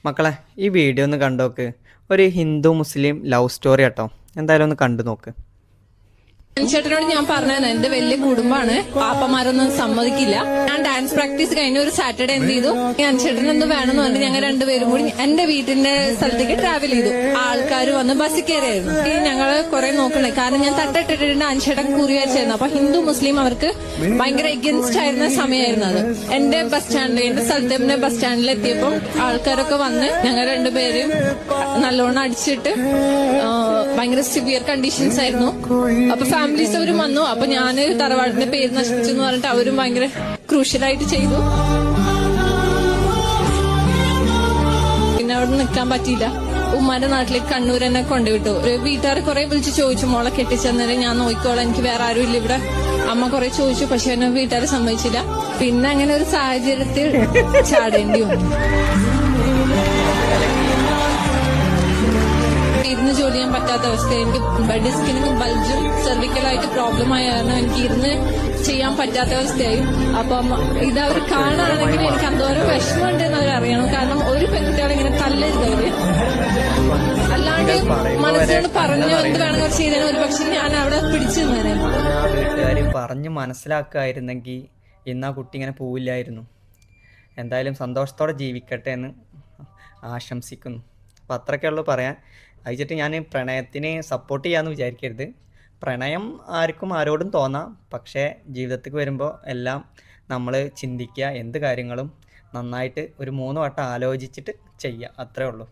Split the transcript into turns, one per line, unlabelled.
മക്കളെ ഈ വീഡിയോ ഒന്ന് കണ്ടോക്ക്. ഒരു ഹിന്ദു മുസ്ലിം ലവ് സ്റ്റോറി കേട്ടോ. എന്തായാലും ഒന്ന് കണ്ടു നോക്ക്.
ചേട്ടനോട് ഞാൻ പറഞ്ഞത് എന്റെ വലിയ കുടുംബമാണ്, പാപ്പമാരൊന്നും സമ്മതിക്കില്ല. ഞാൻ ഡാൻസ് പ്രാക്ടീസ് കഴിഞ്ഞ ഒരു സാറ്റർഡേ എന്ത് ചെയ്തു, ഞാൻ ചേട്ടൻ എന്ത് വേണമെന്ന് പറഞ്ഞ് ഞങ്ങൾ രണ്ടുപേരും കൂടി എന്റെ വീട്ടിന്റെ സ്ഥലത്തേക്ക് ട്രാവൽ ചെയ്തു. ആൾക്കാർ വന്ന് ബസ്സിൽ കയറിയായിരുന്നു. ഞങ്ങള് കുറെ നോക്കണേ, കാരണം ഞാൻ തട്ടിട്ടിട്ടുണ്ട് അഞ്ചേട്ടൻ കുറി വെച്ചായിരുന്നു. അപ്പൊ ഹിന്ദു മുസ്ലിം അവർക്ക് ഭയങ്കര എഗൻസ്റ്റ് ആയിരുന്ന സമയമായിരുന്നു അത്. എന്റെ ബസ് സ്റ്റാൻഡിൽ, എന്റെ സ്ഥലത്തെ ബസ് സ്റ്റാൻഡിൽ എത്തിയപ്പോൾ ആൾക്കാരൊക്കെ വന്ന് ഞങ്ങൾ രണ്ടുപേരും നല്ലോണം അടിച്ചിട്ട് ഭയങ്കര സിവിയർ കണ്ടീഷൻസ് ആയിരുന്നു. അപ്പൊ ഫാമിലീസ് അവരും വന്നു. അപ്പൊ ഞാന് തറവാടിന്റെ പേര് നശിപ്പിച്ചു എന്ന് പറഞ്ഞിട്ട് അവരും ഭയങ്കര ക്രൂഷ്യലായിട്ട് ചെയ്തു. പിന്നെ അവിടെ നിൽക്കാൻ പറ്റിയില്ല. ഉമ്മാന്റെ നാട്ടിലേക്ക് കണ്ണൂർ തന്നെ കൊണ്ടുവിട്ടു. ഒരു വീട്ടുകാരെ കുറെ വിളിച്ച് ചോദിച്ചു, മോളെ കെട്ടിച്ചെന്നേരം ഞാൻ നോക്കിക്കോളാം, എനിക്ക് വേറെ ആരും ഇല്ല ഇവിടെ. അമ്മ കുറെ ചോദിച്ചു, പക്ഷെ എന്നെ വീട്ടുകാരെ സമ്മതിച്ചില്ല. പിന്നെ അങ്ങനെ ഒരു സാഹചര്യത്തിൽ ചാടേണ്ടി വന്നു. ഇരുന്ന് ജോലി ചെയ്യാൻ പറ്റാത്ത അവസ്ഥ. എനിക്ക് ഡിസ്കിന് ബൾജും സെർവിക്കലായിട്ട് പ്രോബ്ലം ആയ കാരണം എനിക്ക് ഇരുന്ന് ചെയ്യാൻ പറ്റാത്ത അവസ്ഥയായി. അപ്പം ഇതവർ കാണുകയാണെങ്കിൽ എനിക്ക് എന്തോരം വിഷമമുണ്ടെന്ന് അവരറിയണം. കാരണം ഒരു പെൺകുട്ടികളെ ഇങ്ങനെ തല്ലരുത് അവര്. അല്ലാണ്ട് മനസ്സിനോട് പറഞ്ഞു എന്ത് വേണമെങ്കിൽ ചെയ്തതിന് ഒരു പക്ഷെ ഞാൻ അവിടെ പിടിച്ചു നിന്നേനെ.
വീട്ടുകാർ പറഞ്ഞ് മനസ്സിലാക്കായിരുന്നെങ്കിൽ ഇന്ന് ആ കുട്ടി ഇങ്ങനെ പോവില്ലായിരുന്നു. എന്തായാലും സന്തോഷത്തോടെ ജീവിക്കട്ടെ എന്ന് ആശംസിക്കുന്നു. അപ്പം അത്രയ്ക്കുള്ളൂ പറയാൻ. അയച്ചിട്ട് ഞാൻ പ്രണയത്തിന് സപ്പോർട്ട് ചെയ്യാമെന്ന് വിചാരിക്കരുത്. പ്രണയം ആർക്കും ആരോടും തോന്നാം. പക്ഷേ ജീവിതത്തിൽ വരുമ്പോൾ എല്ലാം നമ്മൾ ചിന്തിക്കുക, എന്ത് കാര്യങ്ങളും നന്നായിട്ട് ഒരു 3 വട്ടം ആലോചിച്ചിട്ട് ചെയ്യുക, അത്രേ ഉള്ളൂ.